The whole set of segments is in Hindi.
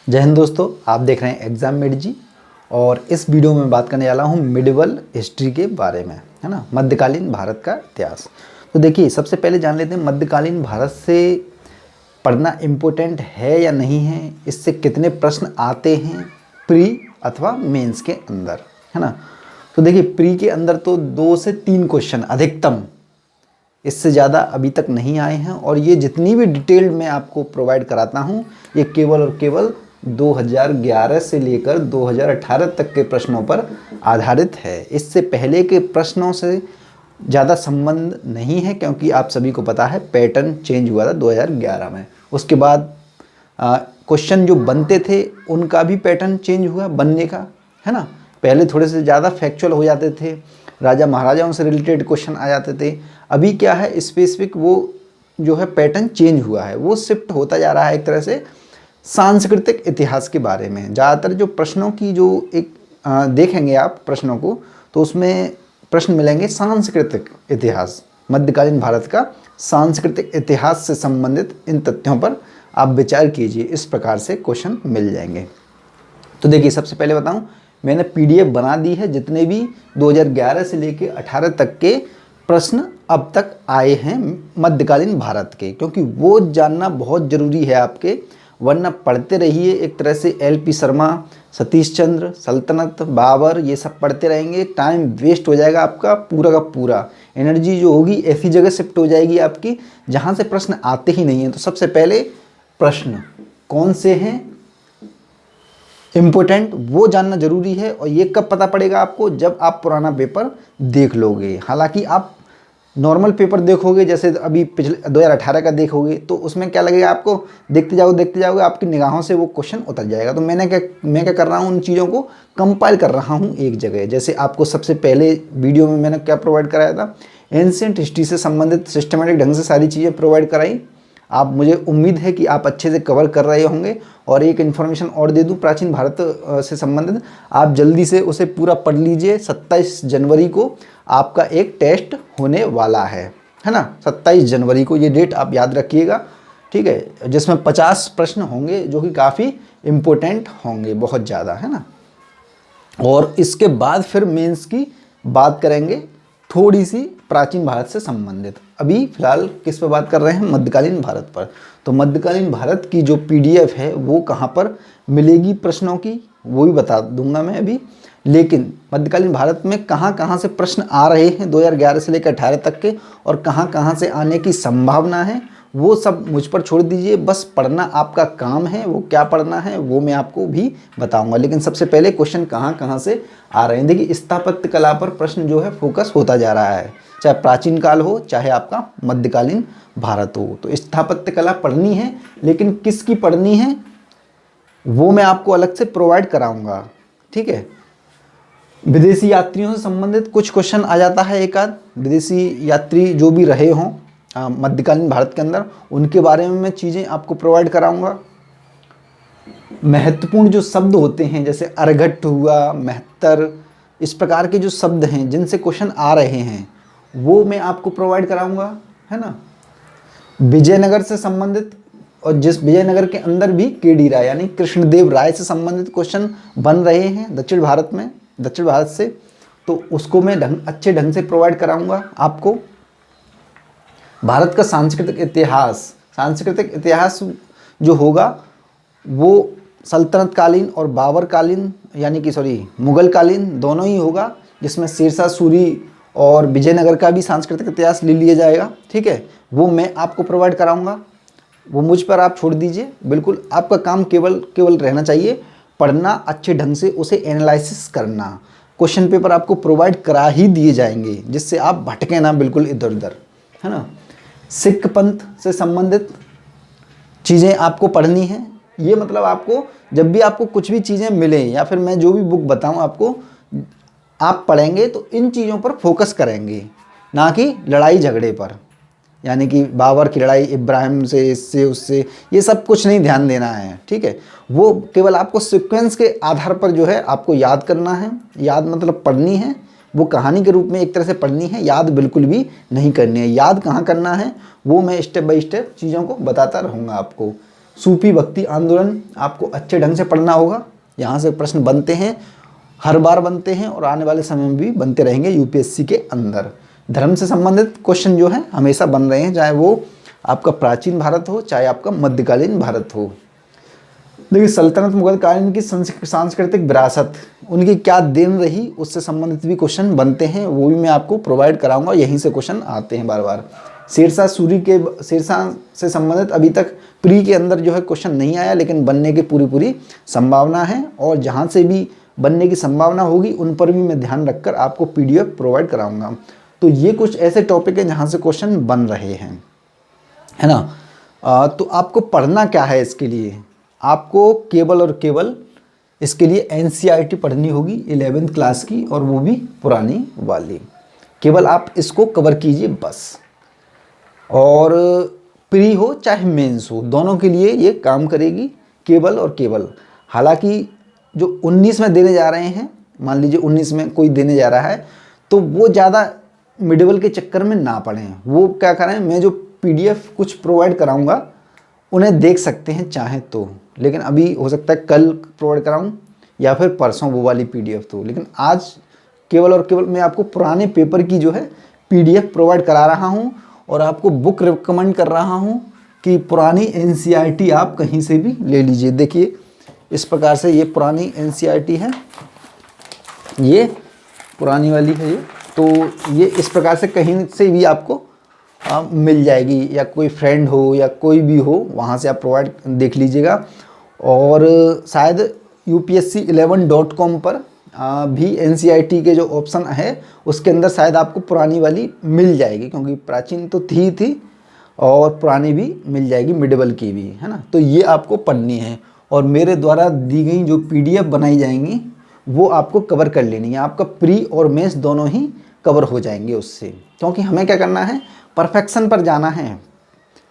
जय हिंद दोस्तों, आप देख रहे हैं एग्जाम मेड जी। और इस वीडियो में बात करने वाला हूँ मिडिवल हिस्ट्री के बारे में, है ना, मध्यकालीन भारत का इतिहास। तो देखिए, सबसे पहले जान लेते हैं मध्यकालीन भारत से पढ़ना इम्पोर्टेंट है या नहीं है, इससे कितने प्रश्न आते हैं प्री अथवा मेंस के अंदर, है ना। तो देखिए, प्री के अंदर तो 2 से 3 क्वेश्चन अधिकतम, इससे ज़्यादा अभी तक नहीं आए हैं। और ये जितनी भी डिटेल मैं आपको प्रोवाइड कराता हूँ, ये केवल और केवल 2011 से लेकर 2018 तक के प्रश्नों पर आधारित है। इससे पहले के प्रश्नों से ज़्यादा संबंध नहीं है, क्योंकि आप सभी को पता है पैटर्न चेंज हुआ था 2011 में। उसके बाद क्वेश्चन जो बनते थे उनका भी पैटर्न चेंज हुआ बनने का, है ना। पहले थोड़े से ज़्यादा फैक्चुअल हो जाते थे, राजा महाराजाओं से रिलेटेड क्वेश्चन आ जाते थे। अभी क्या है, स्पेसिफिक वो जो है पैटर्न चेंज हुआ है, वो शिफ्ट होता जा रहा है एक तरह से सांस्कृतिक इतिहास के बारे में। ज़्यादातर जो प्रश्नों की जो एक देखेंगे आप प्रश्नों को, तो उसमें प्रश्न मिलेंगे सांस्कृतिक इतिहास, मध्यकालीन भारत का सांस्कृतिक इतिहास से संबंधित इन तथ्यों पर आप विचार कीजिए। इस प्रकार से क्वेश्चन मिल जाएंगे। तो देखिए, सबसे पहले बताऊं, मैंने पीडीएफ बना दी है जितने भी 2011 से लेकर 18 तक के प्रश्न अब तक आए हैं मध्यकालीन भारत के, क्योंकि वो जानना बहुत ज़रूरी है आपके। वरना पढ़ते रहिए एक तरह से एलपी शर्मा, सतीश चंद्र, सल्तनत, बाबर, ये सब पढ़ते रहेंगे, टाइम वेस्ट हो जाएगा आपका पूरा का पूरा। एनर्जी जो होगी ऐसी जगह शिफ्ट हो जाएगी आपकी जहाँ से प्रश्न आते ही नहीं हैं। तो सबसे पहले प्रश्न कौन से हैं इम्पोर्टेंट, वो जानना जरूरी है। और ये कब पता पड़ेगा आपको, जब आप पुराना पेपर देख लोगे। हालांकि आप नॉर्मल पेपर देखोगे, जैसे अभी पिछले 2018 का देखोगे, तो उसमें क्या लगेगा आपको, देखते जाओगे आपकी निगाहों से वो क्वेश्चन उतर जाएगा। तो मैं क्या कर रहा हूँ, उन चीज़ों को कंपाइल कर रहा हूँ एक जगह। जैसे आपको सबसे पहले वीडियो में मैंने क्या प्रोवाइड कराया था, एंशिएंट हिस्ट्री से संबंधित सिस्टमेटिक ढंग से सारी चीज़ें प्रोवाइड कराई। आप, मुझे उम्मीद है कि आप अच्छे से कवर कर रहे होंगे। और एक इन्फॉर्मेशन और दे दूं प्राचीन भारत से संबंधित, आप जल्दी से उसे पूरा पढ़ लीजिए। 27 जनवरी को आपका एक टेस्ट होने वाला है ना। 27 जनवरी को ये डेट आप याद रखिएगा, ठीक है, जिसमें 50 प्रश्न होंगे जो कि काफ़ी इम्पोर्टेंट होंगे, बहुत ज़्यादा, है ना। और इसके बाद फिर मेंस की बात करेंगे, थोड़ी सी प्राचीन भारत से संबंधित। अभी फिलहाल किस पर बात कर रहे हैं, मध्यकालीन भारत पर। तो मध्यकालीन भारत की जो पीडीएफ है वो कहाँ पर मिलेगी प्रश्नों की, वो भी बता दूंगा मैं अभी। लेकिन मध्यकालीन भारत में कहाँ कहाँ से प्रश्न आ रहे हैं 2011 से लेकर 18 तक के, और कहाँ कहाँ से आने की संभावना है, वो सब मुझ पर छोड़ दीजिए। बस पढ़ना आपका काम है, वो क्या पढ़ना है वो मैं आपको भी बताऊंगा। लेकिन सबसे पहले क्वेश्चन कहाँ कहाँ से आ रहे हैं। देखिए, स्थापत्य कला पर प्रश्न जो है फोकस होता जा रहा है, चाहे प्राचीन काल हो चाहे आपका मध्यकालीन भारत हो। तो स्थापत्य कला पढ़नी है, लेकिन किसकी पढ़नी है वो मैं आपको अलग से प्रोवाइड कराऊंगा, ठीक है। विदेशी यात्रियों से संबंधित कुछ क्वेश्चन आ जाता है, एक आध विदेशी यात्री जो भी रहे हों मध्यकालीन भारत के अंदर, उनके बारे में मैं चीज़ें आपको प्रोवाइड कराऊंगा। महत्वपूर्ण जो शब्द होते हैं, जैसे अर्घट हुआ, महत्तर, इस प्रकार के जो शब्द हैं जिनसे क्वेश्चन आ रहे हैं, वो मैं आपको प्रोवाइड कराऊंगा, है ना। विजयनगर से संबंधित, और जिस विजयनगर के अंदर भी केडी राय यानी कृष्णदेव राय से संबंधित क्वेश्चन बन रहे हैं दक्षिण भारत से, तो उसको मैं अच्छे ढंग से प्रोवाइड कराऊंगा आपको। भारत का सांस्कृतिक इतिहास जो होगा वो सल्तनत कालीन और बाबर कालीन यानी कि मुगल कालीन दोनों ही होगा, जिसमें शेरशाह सूरी और विजयनगर का भी सांस्कृतिक इतिहास ले लिया जाएगा, ठीक है। वो मैं आपको प्रोवाइड कराऊंगा, वो मुझ पर आप छोड़ दीजिए। बिल्कुल आपका काम केवल रहना चाहिए पढ़ना, अच्छे ढंग से उसे एनालिसिस करना। क्वेश्चन पेपर आपको प्रोवाइड करा ही दिए जाएंगे, जिससे आप भटके ना बिल्कुल इधर उधर, है ना। सिख पंथ से संबंधित चीज़ें आपको पढ़नी है। ये मतलब आपको जब भी आपको कुछ भी चीज़ें मिले या फिर मैं जो भी बुक बताऊं आपको, आप पढ़ेंगे तो इन चीज़ों पर फोकस करेंगे, ना कि लड़ाई झगड़े पर। यानी कि बाबर की लड़ाई, इब्राहिम से, इससे उससे, ये सब कुछ नहीं ध्यान देना है, ठीक है। वो केवल आपको सीक्वेंस के आधार पर जो है आपको याद करना है। याद मतलब पढ़नी है, वो कहानी के रूप में एक तरह से पढ़नी है, याद बिल्कुल भी नहीं करनी है। याद कहाँ करना है वो मैं स्टेप बाय स्टेप चीज़ों को बताता रहूँगा आपको। सूफी भक्ति आंदोलन आपको अच्छे ढंग से पढ़ना होगा। यहाँ से प्रश्न बनते हैं, हर बार बनते हैं और आने वाले समय में भी बनते रहेंगे यूपीएससी के अंदर। धर्म से संबंधित क्वेश्चन जो है हमेशा बन रहे हैं, चाहे वो आपका प्राचीन भारत हो चाहे आपका मध्यकालीन भारत हो। देखिए सल्तनत मुगल कालीन की सांस्कृतिक विरासत, उनकी क्या देन रही, उससे संबंधित भी क्वेश्चन बनते हैं, वो भी मैं आपको प्रोवाइड कराऊंगा। यहीं से क्वेश्चन आते हैं बार बार। शेरशाह से संबंधित अभी तक प्री के अंदर जो है क्वेश्चन नहीं आया, लेकिन बनने की पूरी संभावना है, और जहाँ से भी बनने की संभावना होगी उन पर भी मैं ध्यान रखकर आपको PDF प्रोवाइड कराऊंगा। तो ये कुछ ऐसे टॉपिक हैं जहाँ से क्वेश्चन बन रहे हैं, है ना। तो आपको पढ़ना क्या है इसके लिए, आपको केवल और केवल इसके लिए NCERT पढ़नी होगी 11th क्लास की, और वो भी पुरानी वाली। केवल आप इसको कवर कीजिए बस। और प्री हो चाहे मेंस हो, दोनों के लिए ये काम करेगी, केवल और केवल। हालांकि जो 19 में देने जा रहे हैं, मान लीजिए 19 में कोई देने जा रहा है, तो वो ज़्यादा मिडिवल के चक्कर में ना पढ़ें। वो क्या करें, मैं जो PDF कुछ प्रोवाइड कराऊंगा उन्हें देख सकते हैं चाहे तो, लेकिन अभी हो सकता है कल प्रोवाइड कराऊं या फिर परसों वो वाली PDF। तो लेकिन आज केवल और केवल मैं आपको पुराने पेपर की जो है PDF प्रोवाइड करा रहा हूं, और आपको बुक रिकमेंड कर रहा हूं कि पुरानी NCERT आप कहीं से भी ले लीजिए। देखिए इस प्रकार से ये पुरानी NCERT है, ये पुरानी वाली है ये। तो ये इस प्रकार से कहीं से भी आपको मिल जाएगी, या कोई फ्रेंड हो या कोई भी हो वहाँ से आप प्रोवाइड देख लीजिएगा। और शायद UPSC11.com पर भी NCERT के जो ऑप्शन है उसके अंदर शायद आपको पुरानी वाली मिल जाएगी, क्योंकि प्राचीन तो थी और पुरानी भी मिल जाएगी, मिडिवल की भी, है ना। तो ये आपको पढ़नी है, और मेरे द्वारा दी गई जो PDF बनाई जाएंगी वो आपको कवर कर लेनी है। आपका प्री और मेंस दोनों ही कवर हो जाएंगे उससे, क्योंकि हमें क्या करना है, परफेक्शन पर जाना है।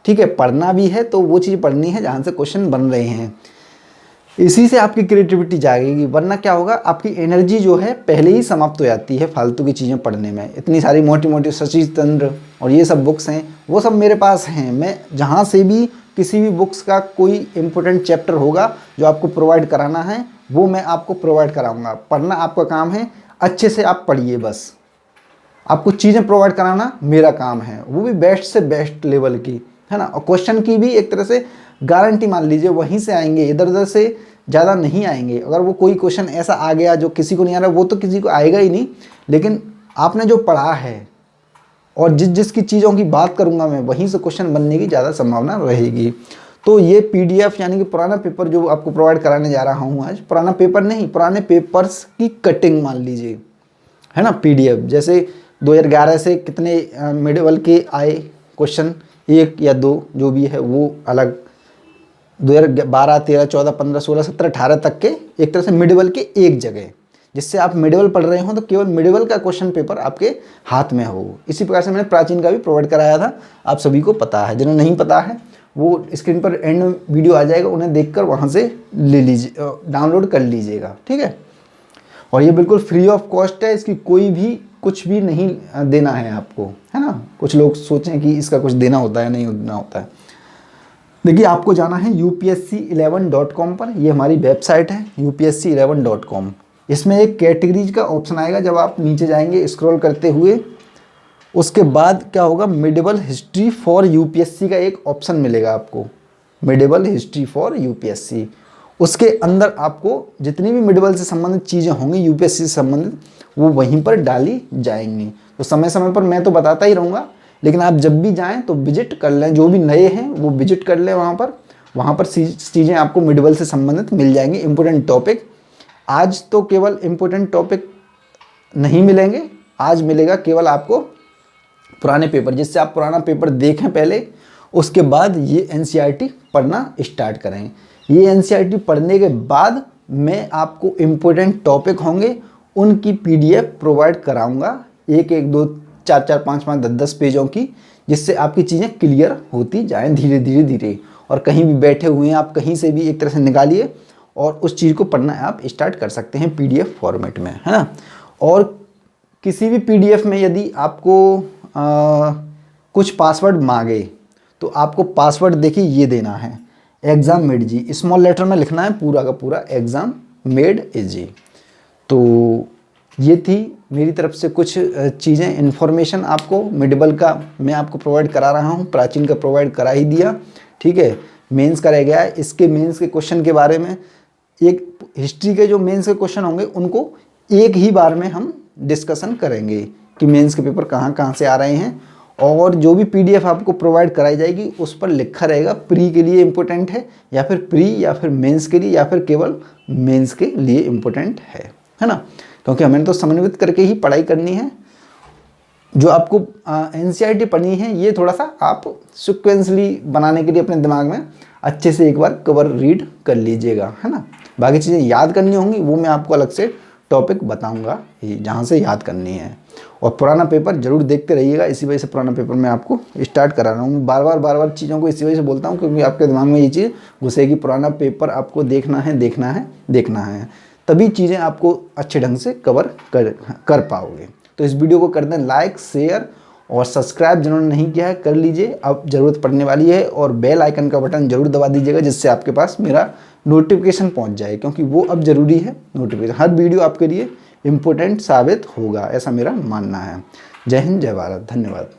ठीक है, पढ़ना भी है तो वो चीज़ पढ़नी है जहाँ से क्वेश्चन बन रहे हैं, इसी से आपकी क्रिएटिविटी जागेगी। वरना क्या होगा, आपकी एनर्जी जो है पहले ही समाप्त हो जाती है फालतू की चीज़ें पढ़ने में। इतनी सारी मोटी सचिव तंत्र और ये सब बुक्स हैं, वो सब मेरे पास हैं। मैं जहाँ से भी किसी भी बुक्स का कोई इम्पोर्टेंट चैप्टर होगा जो आपको प्रोवाइड कराना है, वो मैं आपको प्रोवाइड कराऊंगा। पढ़ना आपका काम है, अच्छे से आप पढ़िए बस। आपको चीज़ें प्रोवाइड कराना मेरा काम है, वो भी बेस्ट से बेस्ट लेवल की, है ना। और क्वेश्चन की भी एक तरह से गारंटी मान लीजिए वहीं से आएंगे, इधर उधर से ज़्यादा नहीं आएंगे। अगर वो कोई क्वेश्चन ऐसा आ गया जो किसी को नहीं आ रहा, वो तो किसी को आएगा ही नहीं, लेकिन आपने जो पढ़ा है और जिसकी चीज़ों की बात करूँगा मैं, वहीं से क्वेश्चन बनने की ज़्यादा संभावना रहेगी। तो ये PDF यानी कि पुराना पेपर जो आपको प्रोवाइड कराने जा रहा हूँ आज, पुराना पेपर नहीं, पुराने पेपर्स की कटिंग मान लीजिए, है ना। PDF जैसे 2011 से कितने मिडिवल के आए क्वेश्चन, 1 या 2 जो भी है वो अलग, 2012, 13, 14, 15, 16, 17, 18 तक के एक तरह से मिडिवल के एक जगह, जिससे आप मिडिवल पढ़ रहे हो तो केवल मिडिवल का क्वेश्चन पेपर आपके हाथ में हो। इसी प्रकार से मैंने प्राचीन का भी प्रोवाइड कराया था, आप सभी को पता है। जिन्हें नहीं पता है वो स्क्रीन पर एंड वीडियो आ जाएगा, उन्हें देखकर वहाँ से ले लीजिए, डाउनलोड कर लीजिएगा, ठीक है। और ये बिल्कुल फ्री ऑफ कॉस्ट है, इसकी कोई भी कुछ भी नहीं देना है आपको, है ना। कुछ लोग सोचें कि इसका कुछ देना होता है, नहीं देना होता है। देखिए आपको जाना है UPSC11.com पर, ये हमारी वेबसाइट है UPSC11.com। इसमें एक कैटेगरीज का ऑप्शन आएगा, जब आप नीचे जाएंगे स्क्रॉल करते हुए, उसके बाद क्या होगा, मिडिवल हिस्ट्री फॉर UPSC का एक ऑप्शन मिलेगा आपको, मिडिवल हिस्ट्री फॉर UPSC। उसके अंदर आपको जितनी भी मिडिवल से संबंधित चीज़ें होंगी UPSC से संबंधित, वो वहीं पर डाली जाएंगी। तो समय समय पर मैं तो बताता ही रहूँगा, लेकिन आप जब भी जाएं तो विजिट कर लें, जो भी नए हैं वो विजिट कर लें वहाँ पर चीज़ें आपको मिडिवल से संबंधित मिल जाएंगी, इम्पोर्टेंट टॉपिक। आज तो केवल इम्पोर्टेंट टॉपिक नहीं मिलेंगे, आज मिलेगा केवल आपको पुराने पेपर, जिससे आप पुराना पेपर देखें पहले, उसके बाद ये NCERT पढ़ना स्टार्ट करें। ये NCERT पढ़ने के बाद मैं आपको इम्पोर्टेंट टॉपिक होंगे उनकी PDF प्रोवाइड कराऊंगा, 1, 2, 4, 5, 10 पेजों की, जिससे आपकी चीज़ें क्लियर होती जाएं धीरे धीरे। और कहीं भी बैठे हुए हैं आप, कहीं से भी एक तरह से निकालिए और उस चीज़ को पढ़ना आप स्टार्ट कर सकते हैं PDF फॉर्मेट में, है ना। और किसी भी PDF में यदि आपको कुछ पासवर्ड मांगे तो आपको पासवर्ड देखिए ये देना है, एग्ज़ाम मेड जी, स्मॉल लेटर में लिखना है पूरा का पूरा, एग्ज़ाम मेड इजी। तो ये थी मेरी तरफ से कुछ चीज़ें, इन्फॉर्मेशन आपको मिडबल का मैं आपको प्रोवाइड करा रहा हूँ, प्राचीन का प्रोवाइड करा ही दिया, ठीक है। मेंस का रह गया है, इसके मेंस के क्वेश्चन के बारे में, एक हिस्ट्री के जो मेंस के क्वेश्चन होंगे उनको एक ही बार में हम डिस्कशन करेंगे कि मेंस के पेपर कहाँ कहाँ से आ रहे हैं। और जो भी पीडीएफ आपको प्रोवाइड कराई जाएगी उस पर लिखा रहेगा प्री के लिए इम्पोर्टेंट है, या फिर प्री, या फिर मेंस के लिए, या फिर केवल मेंस के लिए इम्पोर्टेंट है ना। क्योंकि हमें तो समन्वित करके ही पढ़ाई करनी है। जो आपको एनसीईआरटी पढ़नी है ये थोड़ा सा आप सिक्वेंसली बनाने के लिए अपने दिमाग में अच्छे से एक बार कवर रीड कर लीजिएगा, है ना। बाकी चीज़ें याद करनी होंगी वो मैं आपको अलग से टॉपिक बताऊंगा जहाँ से याद करनी है। और पुराना पेपर जरूर देखते रहिएगा, इसी वजह से पुराना पेपर मैं आपको स्टार्ट करा रहा हूँ। बार बार चीज़ों को इसी वजह से बोलता हूँ क्योंकि आपके दिमाग में ये चीज़ घुसेगी, पुराना पेपर आपको देखना है, तभी चीज़ें आपको अच्छे ढंग से कवर कर पाओगे। तो इस वीडियो को कर दें लाइक, शेयर और सब्सक्राइब जिन्होंने नहीं किया है कर लीजिए, अब ज़रूरत पड़ने वाली है। और बेल आइकन का बटन जरूर दबा दीजिएगा जिससे आपके पास मेरा नोटिफिकेशन पहुंच जाए, क्योंकि वो अब ज़रूरी है। नोटिफिकेशन, हर वीडियो आपके लिए इम्पोर्टेंट साबित होगा, ऐसा मेरा मानना है। जय हिंद, जय भारत, धन्यवाद।